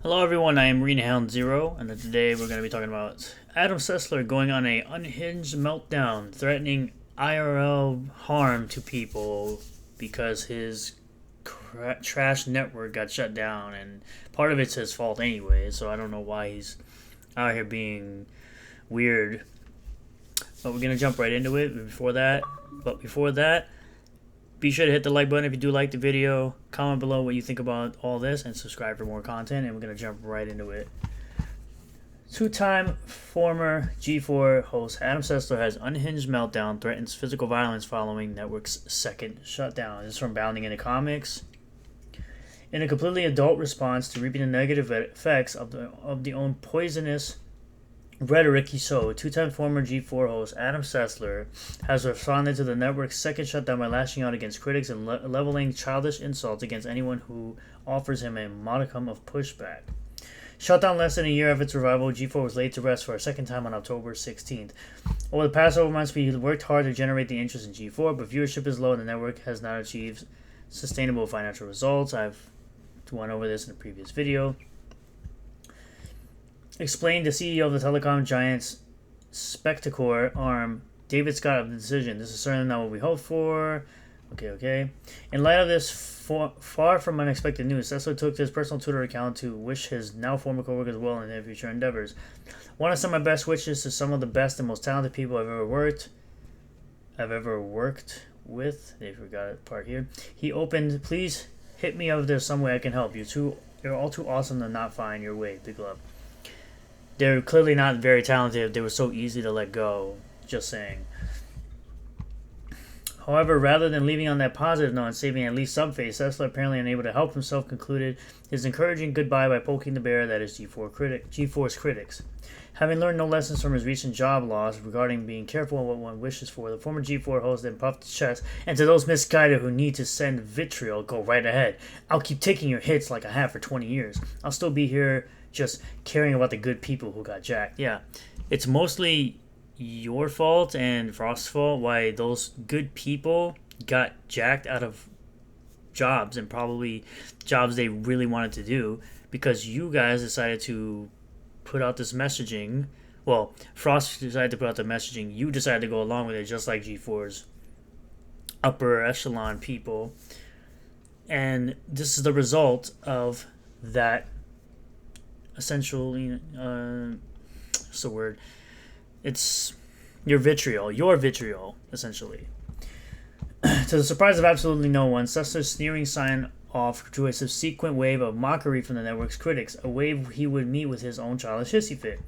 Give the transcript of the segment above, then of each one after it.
Hello everyone, I am Hound Zero, and today we're going to be talking about Adam Sessler going on a unhinged meltdown, threatening IRL harm to people because his trash network got shut down, and part of it's his fault anyway, so I don't know why he's out here being weird. But we're going to jump right into it. Before that, be sure to hit the like button if you do like the video, comment below what you think about all this, and subscribe for more content, and we're going to jump right into it. Two-time former G4 host Adam Sessler has unhinged meltdown, threatens physical violence following network's second shutdown. This is from Bounding into Comics. In a completely adult response to reaping the negative effects of the own poisonous rhetoric he sowed, two-time former G4 host Adam Sessler has responded to the network's second shutdown by lashing out against critics and leveling childish insults against anyone who offers him a modicum of pushback. Shut down less than a year after its revival, G4 was laid to rest for a second time on October 16th. Over the past several months, we worked hard to generate the interest in G4, but viewership is low and the network has not achieved sustainable financial results. I've went over this in a previous video. Explained the CEO of the telecom giant's Spectacor arm, David Scott, of the decision. This is certainly not what we hoped for. Okay. In light of this far from unexpected news, Sessler took to his personal Twitter account to wish his now former coworkers well in their future endeavors. Want to send my best wishes to some of the best and most talented people I've ever worked with. They forgot a part here. He opened, "Please hit me up if there's some way I can help. You're all too awesome to not find your way. Big love." They're clearly not very talented. They were so easy to let go. Just saying. However, rather than leaving on that positive note and saving at least some face, Sessler, apparently unable to help himself, concluded his encouraging goodbye by poking the bear that is G4's critics. Having learned no lessons from his recent job loss regarding being careful of what one wishes for, the former G4 host then puffed his chest, "And to those misguided who need to send vitriol, go right ahead. I'll keep taking your hits like I have for 20 years. I'll still be here just caring about the good people who got jacked." Yeah, it's mostly your fault and Frost's fault why those good people got jacked out of jobs, and probably jobs they really wanted to do, because you guys decided to put out this messaging. Well, Frost decided to put out the messaging. You decided to go along with it, just like G4's upper echelon people. And this is the result of that essentially, what's the word? It's your vitriol, essentially. To the surprise of absolutely no one, Sessler's sneering sign off to a subsequent wave of mockery from the network's critics, a wave he would meet with his own childish hissy fit.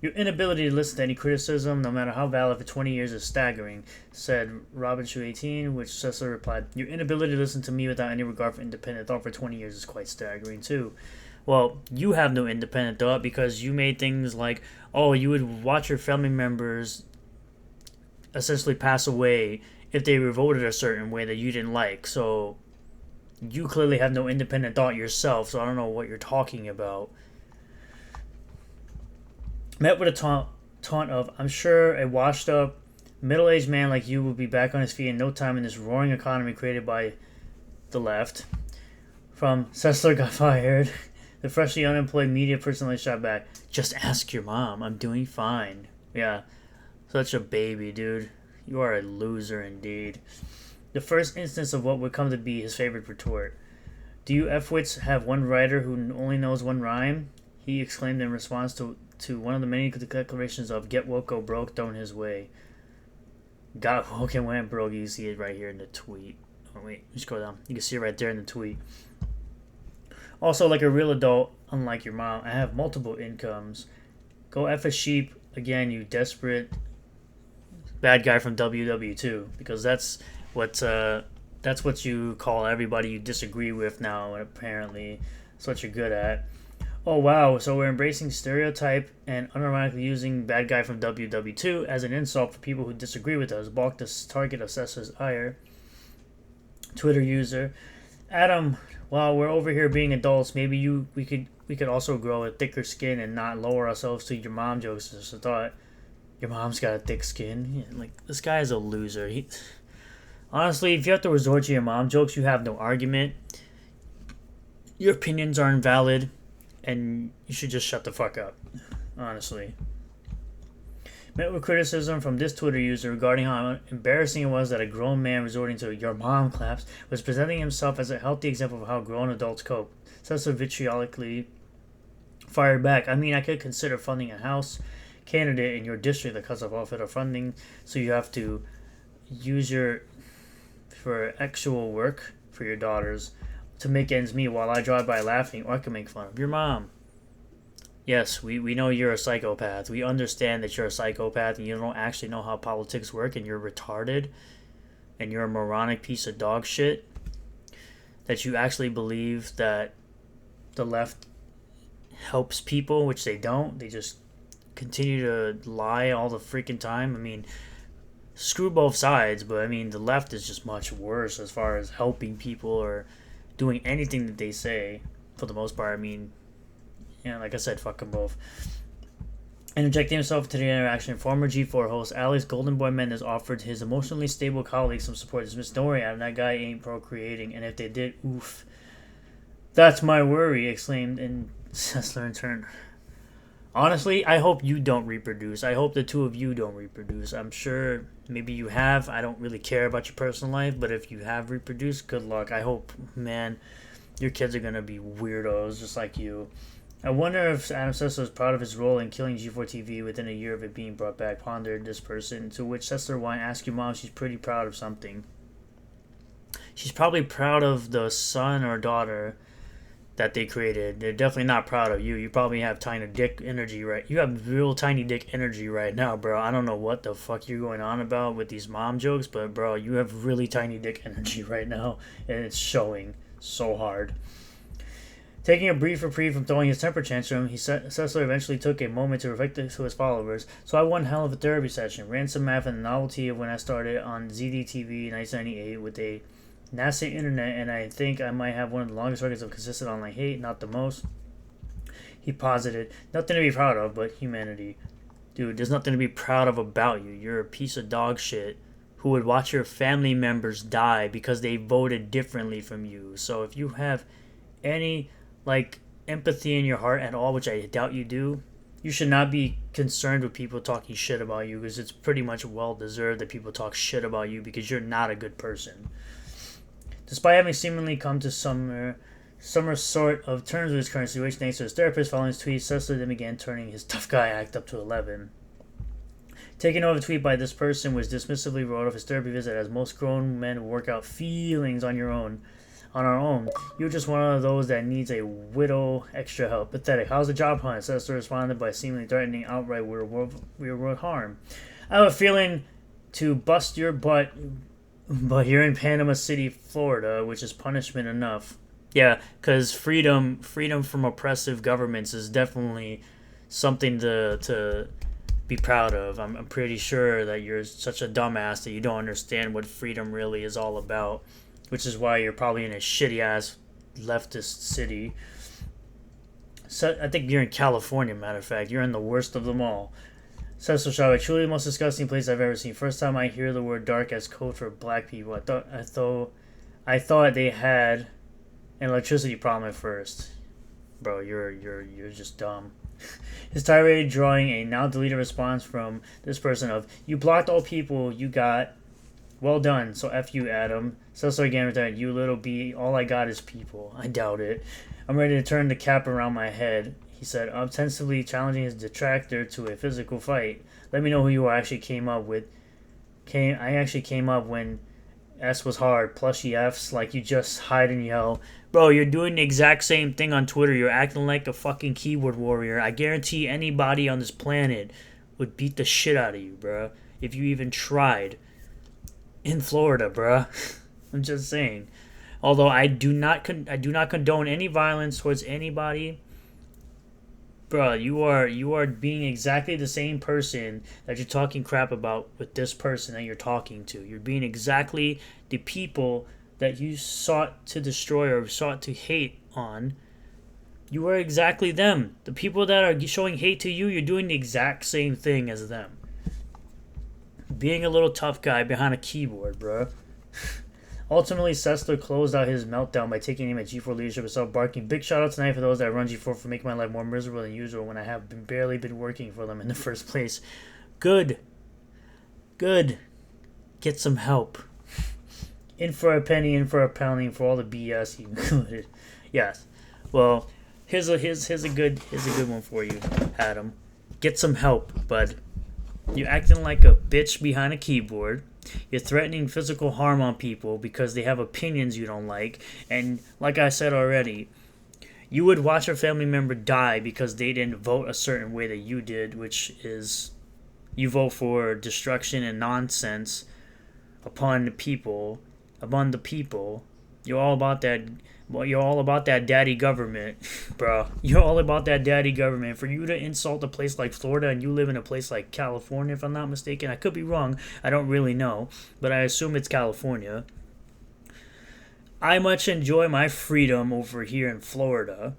"Your inability to listen to any criticism, no matter how valid, for 20 years is staggering," said Robin Shoe 18, which Sessler replied, "Your inability to listen to me without any regard for independent thought for 20 years is quite staggering, too." Well, you have no independent thought because you made things like, you would watch your family members essentially pass away if they were voted a certain way that you didn't like. So you clearly have no independent thought yourself, so I don't know what you're talking about. Met with a taunt of, "I'm sure a washed up, middle-aged man like you will be back on his feet in no time in this roaring economy created by the left." From "Sessler got fired," the freshly unemployed media personally shot back, "Just ask your mom. I'm doing fine." Yeah, such a baby, dude. You are a loser indeed. The first instance of what would come to be his favorite retort. "Do you F-wits have one writer who only knows one rhyme?" he exclaimed in response to one of the many declarations of "Get woke, go broke, thrown his way." Got woke and went broke. You see it right here in the tweet. Oh, wait, just go down. You can see it right there in the tweet. Also, like a real adult, unlike your mom, I have multiple incomes. Go F a sheep again, you desperate bad guy from WW2, because that's what you call everybody you disagree with now, and apparently that's what you're good at. Oh wow, so we're embracing stereotype and unironically using bad guy from WW2 as an insult for people who disagree with us. Balked the target of Sessler's ire. Twitter user Adam, while we're over here being adults, maybe we could also grow a thicker skin and not lower ourselves to your mom jokes. Just a thought. Your mom's got a thick skin. Yeah, like, this guy is a loser. Honestly, if you have to resort to your mom jokes, you have no argument. Your opinions are invalid. and you should just shut the fuck up, honestly. Met with criticism from this Twitter user regarding how embarrassing it was that a grown man resorting to "your mom claps" was presenting himself as a healthy example of how grown adults cope. Sessler vitriolically fired back. I mean, I could consider funding a House candidate in your district that cuts off all federal funding, so you have to use your for actual work for your daughters to make ends meet while I drive by laughing, or I can make fun of your mom. Yes, we know you're a psychopath. We understand that you're a psychopath and you don't actually know how politics work and you're retarded and you're a moronic piece of dog shit. That you actually believe that the left helps people, which they don't. They just continue to lie all the freaking time. I mean, screw both sides, but I mean, the left is just much worse as far as helping people or doing anything that they say, for the most part. I mean, yeah, like I said, fuck them both. Interjecting himself into the interaction, former G4 host Alex Golden Boy Mendez offered his emotionally stable colleagues some support. Dismissed, "Don't worry, Adam, that guy ain't procreating, and if they did, oof. That's my worry," exclaimed in Sessler in turn. Honestly, I hope you don't reproduce. I hope the two of you don't reproduce. I'm sure maybe you have. I don't really care about your personal life, but if you have reproduced, good luck. I hope, man, your kids are going to be weirdos just like you. I wonder if Adam Sessler is proud of his role in killing G4 TV within a year of it being brought back, pondered this person, to which Sessler why ask your mom she's pretty proud of something. She's probably proud of the son or daughter that they created. They're definitely not proud of you. You probably have tiny dick energy right. You have real tiny dick energy right now, bro. I don't know what the fuck you're going on about with these mom jokes, but bro, you have really tiny dick energy right now, and it's showing so hard. Taking a brief reprieve from throwing his temper tantrum, Sessler eventually took a moment to reflect to his followers. "So I won hell of a therapy session. Ran some math and the novelty of when I started on ZDTV in 1998 with a nascent internet, and I think I might have one of the longest records of consistent online hate, not the most." He posited, "Nothing to be proud of, but humanity. Dude, there's nothing to be proud of about you. You're a piece of dog shit who would watch your family members die because they voted differently from you. So if you have any empathy in your heart at all, which I doubt you do, you should not be concerned with people talking shit about you, because it's pretty much well deserved that people talk shit about you because you're not a good person." Despite having seemingly come to some sort of terms with his current situation thanks to his therapist, following his tweet, Sessler then began turning his tough guy act up to 11. Taking over a tweet by this person, was dismissively wrote off his therapy visit as most grown men work out feelings on our own. "You're just one of those that needs a widow extra help. Pathetic. How's the job hunt?" Sessler responded by seemingly threatening outright real world harm. "I have a feeling to bust your butt, but you're in Panama City, Florida, which is punishment enough." Yeah, because freedom from oppressive governments is definitely something to be proud of. I'm pretty sure that you're such a dumbass that you don't understand what freedom really is all about, which is why you're probably in a shitty-ass leftist city. So, I think you're in California, matter of fact. You're in the worst of them all. Sessler shouted, "Truly the most disgusting place I've ever seen. First time I hear the word dark as code for black people. I thought they had an electricity problem at first." Bro, you're just dumb. His tirade drawing a now deleted response from this person of, "You blocked all people you got. Well done, so F you, Adam." Sessler again returned, "You little B, all I got is people." I doubt it. "I'm ready to turn the cap around my head," he said, ostensibly challenging his detractor to a physical fight. "Let me know who you actually came up with. I actually came up when S was hard, plushy Fs, like you just hide and yell." Bro, you're doing the exact same thing on Twitter. You're acting like a fucking keyboard warrior. I guarantee anybody on this planet would beat the shit out of you, bro, if you even tried. In Florida, bruh. I'm just saying. Although I do not condone any violence towards anybody, bruh. You are being exactly the same person that you're talking crap about with this person that you're talking to. You're being exactly the people that you sought to destroy or sought to hate on. You are exactly them. The people that are showing hate to you, you're doing the exact same thing as them. Being a little tough guy behind a keyboard, bro. Ultimately, Sessler closed out his meltdown by taking aim at G4 leadership itself, barking, "Big shout out tonight for those that run G4 for making my life more miserable than usual when I have barely been working for them in the first place." Good. Good. Get some help. In for a penny, in for a pounding for all the BS you included. Yes. Well, here's a good one for you, Adam. Get some help, bud. You're acting like a bitch behind a keyboard. You're threatening physical harm on people because they have opinions you don't like. And like I said already, you would watch a family member die because they didn't vote a certain way that you did, which is you vote for destruction and nonsense upon the people. You're all about that. Well, you're all about that daddy government, bro. You're all about that daddy government. For you to insult a place like Florida and you live in a place like California, if I'm not mistaken, I could be wrong. I don't really know, but I assume it's California. I much enjoy my freedom over here in Florida,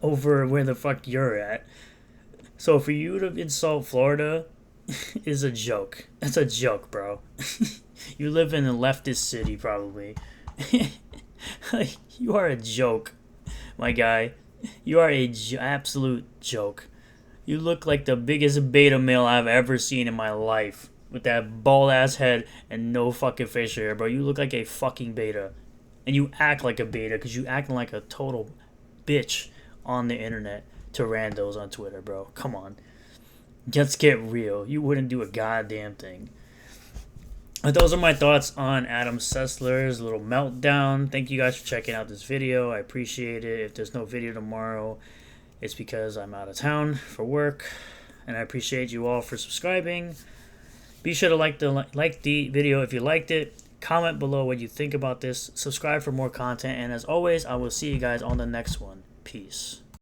over where the fuck you're at. So for you to insult Florida is a joke. That's a joke, bro. You live in a leftist city, probably. You are a joke, my guy. You are a absolute joke. You look like the biggest beta male I've ever seen in my life. With that bald ass head and no fucking facial hair, bro. You look like a fucking beta. And you act like a beta because you acting like a total bitch on the internet to randos on Twitter, bro. Come on. Let's get real. You wouldn't do a goddamn thing. But those are my thoughts on Adam Sessler's little meltdown. Thank you guys for checking out this video. I appreciate it. If there's no video tomorrow, it's because I'm out of town for work. And I appreciate you all for subscribing. Be sure to like the video if you liked it. Comment below what you think about this. Subscribe for more content. And as always, I will see you guys on the next one. Peace.